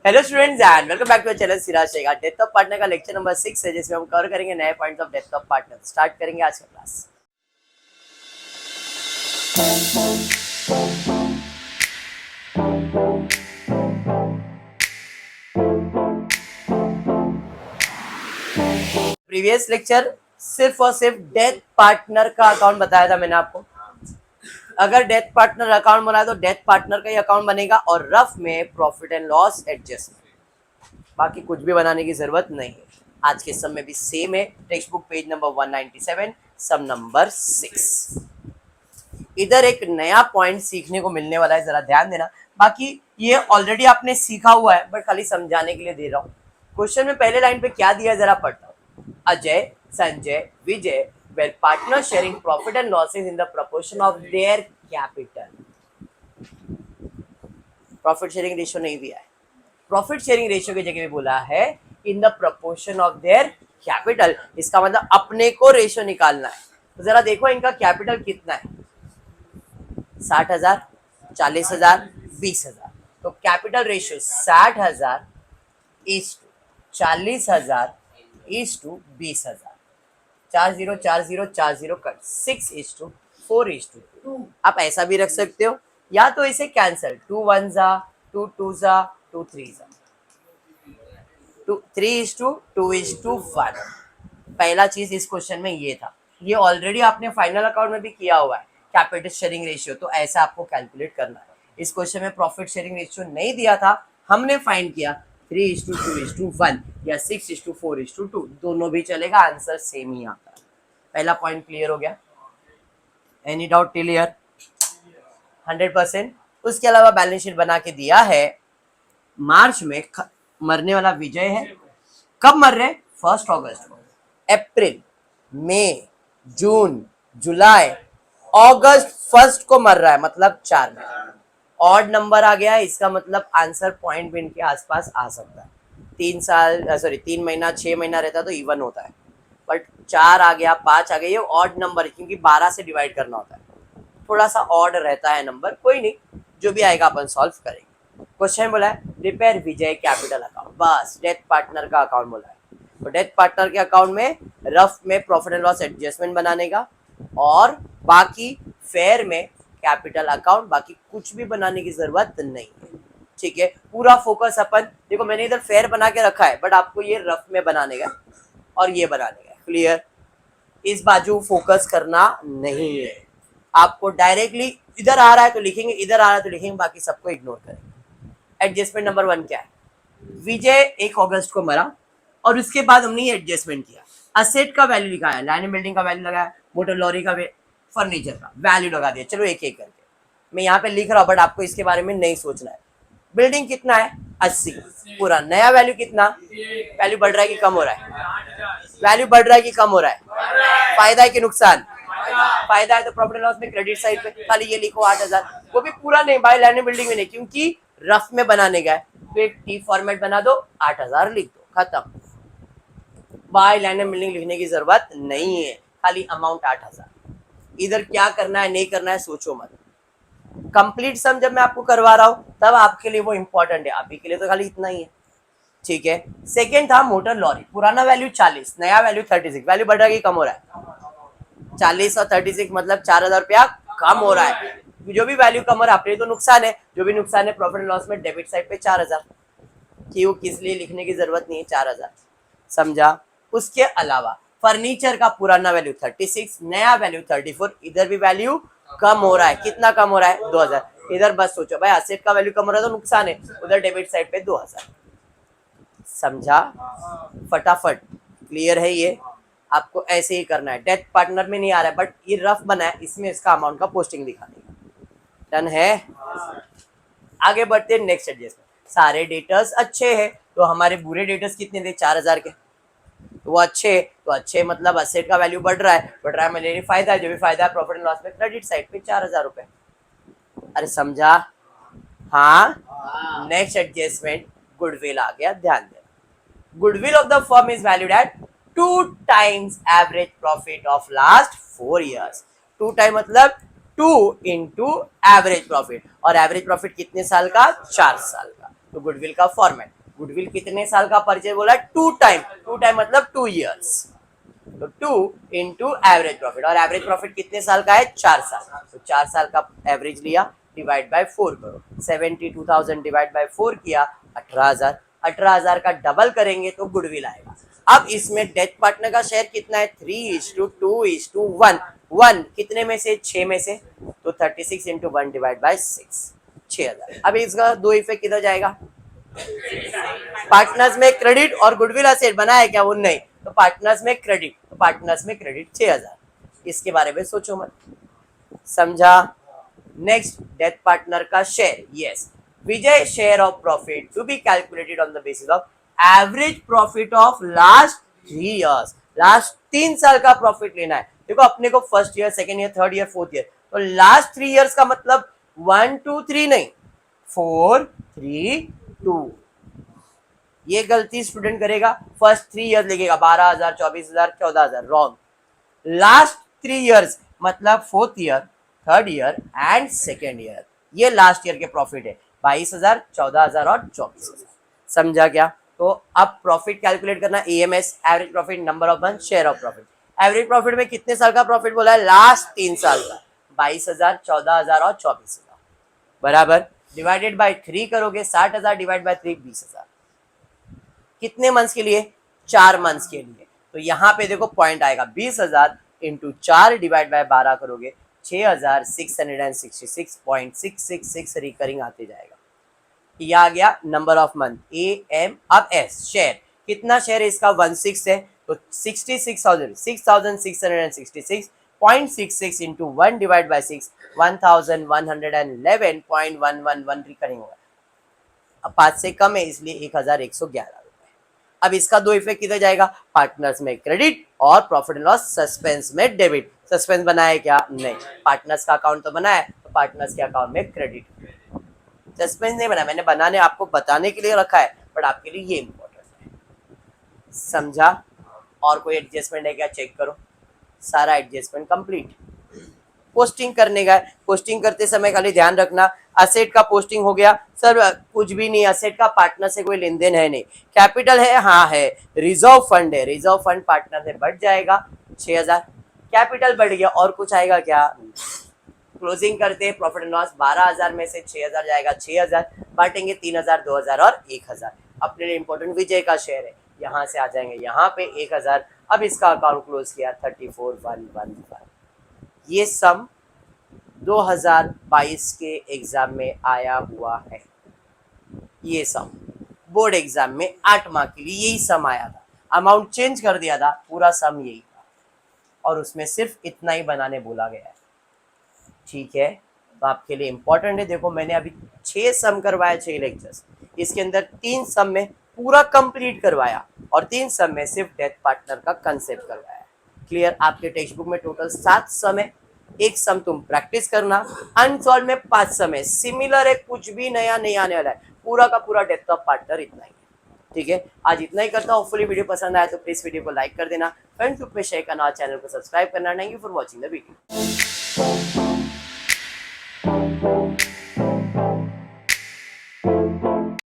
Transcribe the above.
Hello students and welcome back to channel Siraj Shaikh. Depth of partner का lecture number 6 है जिसमें हम कवर करेंगे नए points of depth of partner. Start करेंगे आज का क्लास। प्रीवियस लेक्चर सिर्फ और सिर्फ डेथ पार्टनर का अकाउंट बताया था मैंने आपको। अगर डेथ पार्टनर अकाउंट बनाए तो डेथ पार्टनर का ही अकाउंट बनेगा और रफ में प्रॉफिट एंड लॉस एडजस्टमेंट, बाकी कुछ भी बनाने की जरूरत नहीं है। आज के सब में भी सेम है। टेक्स्ट बुक पेज नंबर 197 सब नंबर 6। इधर एक नया पॉइंट सीखने को मिलने वाला है, जरा ध्यान देना। बाकी ये ऑलरेडी आपने सीखा हुआ है बट खाली समझाने के लिए दे रहा हूँ। क्वेश्चन में पहले लाइन पे क्या दिया है जरा पढ़ता हूँ। अजय, संजय, विजय were partners sharing profit and losses in the proportion of their capital. Profit sharing ratio नहीं दिया है, प्रॉफिट शेयरिंग रेशियो की जगह में बोला है in the proportion of their capital. इसका मतलब अपने को रेशियो निकालना है। तो जरा देखो इनका कैपिटल कितना है, 60,000, 40,000, 20,000। तो capital ratio 60,000 is to 40,000 is to 20,000। 40 कट 6:4:2। आप ऐसा भी रख सकते हो या तो इसे कैंसल 2 1 जा 2 2 जा 2 3 जा 3:2:1। पहला चीज इस क्वेश्चन में ये था। ये ऑलरेडी आपने फाइनल अकाउंट में भी किया हुआ है कैपिटल शेयरिंग रेशियो, तो ऐसा आपको कैलकुलेट करना है। इस क्वेश्चन में प्रॉफिट शेयरिंग रेशियो नहीं दिया था, हमने फाइंड किया 3:2:1 या 6:4:2, दोनों भी चलेगा, आंसर सेम ही आता है। पहला पॉइंट क्लियर हो गया। Any doubt clear? 100%। उसके अलावा बैलेंस शीट बना के दिया है। मार्च में मरने वाला विजय है। कब मर रहे? 1 अगस्त को। अप्रैल, मई, जून, जुलाई, अगस्त 1 को मर रहा है, मतलब 4 में। ऑड नंबर आ गया है, इसका मतलब आंसर पॉइंट बिन के आसपास आ सकता है। 3 महीना 6 महीना रहता तो इवन होता है, बट 4 आ गया, 5 आ गया, ये ऑड नंबर है क्योंकि 12 से डिवाइड करना होता है, थोड़ा सा ऑड रहता है नंबर। कोई नहीं, जो भी आएगा अपन सॉल्व करेंगे। क्वेश्चन बोला है रिपेयर विजय कैपिटल अकाउंट, बस डेथ पार्टनर का अकाउंट बोला है। तो डेथ पार्टनर के अकाउंट में रफ में प्रॉफिट एंड लॉस एडजस्टमेंट बनाने का और बाकी फेयर में कैपिटल अकाउंट, बाकी कुछ भी बनाने की जरूरत नहीं है। ठीक है, पूरा फोकस अपन देखो, मैंने इधर फेयर बना के रखा है बट आपको ये रफ में बनाने का और ये बनाने का। क्लियर? इस बाजू फोकस करना नहीं है। आपको डायरेक्टली इधर आ रहा है तो लिखेंगे, इधर आ रहा है तो लिखेंगे, बाकी सबको इग्नोर करेंगे। एडजस्टमेंट नंबर 1 क्या है? विजय 1 अगस्त को मरा और उसके बाद हमने ये एडजस्टमेंट किया। असेट का वैल्यू लिखा है, लैंड एंड बिल्डिंग का वैल्यू लगाया, मोटर लॉरी का, फर्नीचर का वैल्यू लगा दिया। चलो एक एक करके मैं यहाँ पे लिख रहा हूँ बट आपको इसके बारे में नहीं सोचना है। बिल्डिंग कितना है? 80। पूरा नया वैल्यू कितना? वैल्यू बढ़ रहा है कि कम हो रहा है? वैल्यू बढ़ रहा है कि कम हो रहा है? फायदा है कि नुकसान? फायदा है, तो प्रॉफिट लॉस में क्रेडिट साइड पे खाली ये लिखो 8,000, वो भी पूरा नहीं, बाय लैंड बिल्डिंग में नहीं, क्योंकि रफ में बनाने का है तो एक टी फॉर्मेट बना दो, 8,000 लिख दो, खत्म। बाय लैंड बिल्डिंग लिखने की जरूरत नहीं है, खाली अमाउंट 8,000। इधर क्या करना है नहीं करना है सोचो मत। कंप्लीट सम जब मैं आपको करवा रहा हूं तब आपके लिए वो इंपॉर्टेंट है, अभी के लिए तो खाली इतना ही है। ठीक है। सेकेंड था मोटर लॉरी, पुराना वैल्यू 40, नया वैल्यू 36, वैल्यू बढ़ रहा है कि कम हो रहा है? 40 और 36 मतलब 4,000 रुपया कम हो रहा है। जो भी वैल्यू कम हो रहा है अपने तो नुकसान है, जो भी नुकसान है प्रॉफिट एंड लॉस में डेबिट साइड पे 4,000। क्यों, किस लिए लिखने की जरूरत नहीं है, 4,000, समझा? उसके अलावा फर्नीचर का पुराना वैल्यू 36, नया वैल्यू 34, इधर भी वैल्यू कम हो रहा है। कितना कम हो रहा है? 2,000। इधर बस सोचो भाई, असेट का वैल्यू कम हो रहा है तो नुकसान है, उधर डेबिट साइड पे 2,000। समझा? फटाफट क्लियर है ये? आपको ऐसे ही करना है। डेथ पार्टनर में नहीं आ रहा है बट ये रफ बना है, इसमें इसका अमाउंट का पोस्टिंग दिखा देगा। डन है? आगे बढ़ते हैं नेक्स्ट एडजस्टमेंट। सारे डेटर्स अच्छे हैं तो हमारे बुरे डेटर्स कितने थे? 4,000 के। तो वो अच्छे, तो अच्छे मतलब असेट का वैल्यू बढ़ रहा है मेरे फायदा है, जो भी फायदा है प्रॉफिट एंड लॉस में क्रेडिट साइड पे 4,000 रुपए। अरे समझा? हाँ। नेक्स्ट एडजस्टमेंट गुडविल आ गया, ध्यान देना। Goodwill of the firm is valued at 2 times average profit of last 4 years। 2 time मतलब 2 into एवरेज प्रॉफिट, और एवरेज प्रॉफिट कितने साल का? 4 साल का। तो गुडविल का फॉर्मेट, गुडविल कितने साल का परचेज बोला, 2 टाइम, 2 टाइम मतलब 2 years, तो 2 इंटू एवरेज प्रॉफिट, और एवरेज प्रॉफिट कितने साल का है, 4 साल, तो 4 साल का एवरेज लिया, डिवाइड बाय 4 करो, 72,000 डिवाइड बाय 4 किया 18,000, 18,000 का डबल करेंगे तो गुडविल आएगा। अब इसमें डेथ पार्टनर का शेयर कितना है, 3:2:1, 1 कितने में से, 6 में से, तो 36 इंटू 1 डिवाइड बाय 6, 6,000। अब इसका दो इफेक्ट किधर जाएगा, पार्टनर्स में क्रेडिट और गुडविल असेट बना है क्या, वो नहीं, तो पार्टनर्स में क्रेडिट, तो पार्टनर्स में क्रेडिट 6,000, इसके बारे में सोचो मत, समझा। नेक्स्ट, डेथ पार्टनर का शेयर, यस, विजय share of profit to be calculated on the basis of average profit of last 3 years, last 3 साल का प्रॉफिट लेना है। देखो अपने को first year, second year, third year, fourth year, तो लास्ट 3 years का मतलब 1 2 3 नहीं, 4 3 2, ये गलती स्टूडेंट करेगा, फर्स्ट 3 years लिखेगा 12,000, 24,000, 14,000, रॉन्ग, लास्ट 3 years मतलब fourth year, third year and second year, ये लास्ट ईयर के प्रॉफिट है, 22,000, 14,000 और 24,000, समझा क्या। तो अब प्रॉफिट कैलकुलेट करना, AMS, average profit, number of month, share of profit. Average profit में कितने साल का प्रॉफिट बोला है, लास्ट 3 साल का, 22,000, 14,000 और 24,000, बराबर, डिवाइडेड बाय 3 करोगे, 60,000 डिवाइड बाय 3, 20,000, कितने मंथ्स के लिए, 4 मंथ्स के लिए, तो यहाँ पे देखो पॉइंट आएगा, 20,000 इंटू 4 डिवाइड बाय 12 करोगे, 6,666.666 रिकरिंग आते जाएगा। ये आ गया number of month, A M. अब एस, शेयर, कितना शेयर है इसका, 16 है, तो 66,666.66 इंटू 1 डिवाइड बाय 6, 1,111.111 रिकरिंग होगा। अब 5 से कम है इसलिए 1,111 रुपए। अब इसका दो इफेक्ट किधर जाएगा, पार्टनर्स में क्रेडिट और प्रॉफिट एंड लॉस सस्पेंस में डेबिट। सस्पेंस बनाया क्या, नहीं, पार्टनर्स का अकाउंट तो बनाया, तो पार्टनर्स के अकाउंट में क्रेडिट, सस्पेंस नहीं बना, मैंने बनाने आपको बताने के लिए रखा है, बट आपके लिए ये इंपॉर्टेंट है, समझा। और कोई एडजस्टमेंट है क्या, चेक करो, सारा एडजस्टमेंट कंप्लीट। पोस्टिंग करने का, पोस्टिंग करते समय खाली ध्यान रखना, असेट का पोस्टिंग हो गया, सर कुछ भी नहीं, असेट का पार्टनर से कोई लेन देन है नहीं, कैपिटल है, हाँ है, रिजर्व फंड है, रिजर्व फंड पार्टनर से बढ़ जाएगा 6,000, कैपिटल बढ़ गया, और कुछ आएगा क्या, क्लोजिंग करते प्रॉफिट एंड लॉस, 12,000 में से 6,000 जाएगा, 6,000 बांटेंगे, 3,000, 2,000 और 1,000। अपने लिए इंपॉर्टेंट विजय का शेयर है, यहाँ से आ जाएंगे यहाँ पे 1,000। अब इसका अकाउंट क्लोज किया 34,115। ये सम 2022 के एग्जाम में आया हुआ है, ये सम बोर्ड एग्जाम में 8 मार्क के लिए यही सम आया था, अमाउंट चेंज कर दिया था, पूरा सम यही था, और उसमें सिर्फ इतना ही बनाने बोला गया है, ठीक है। तो आपके लिए इंपॉर्टेंट है, देखो मैंने अभी 6 सम करवाया, 6 लेक्चर्स, इसके अंदर 3 सम में पूरा कंप्लीट करवाया, और 3 सम में सिर्फ डेथ पार्टनर का कंसेप्ट करवाया। क्लियर, आपके टेक्स्ट बुक में टोटल 7 सम है, एक सम तुम प्रैक्टिस करना, अनसॉल्व में 5 सम है, सिमिलर है, कुछ भी नया नहीं आने वाला है, पूरा का पूरा डेथ ऑफ पार्टनर इतना ही है, ठीक है। आज इतना ही करता हूँ, होपफुली वीडियो पसंद आया तो प्लीज वीडियो को लाइक कर देना, फ्रेंड्स ग्रुप में शेयर करना और चैनल को सब्सक्राइब करना। Thank you for watching the video.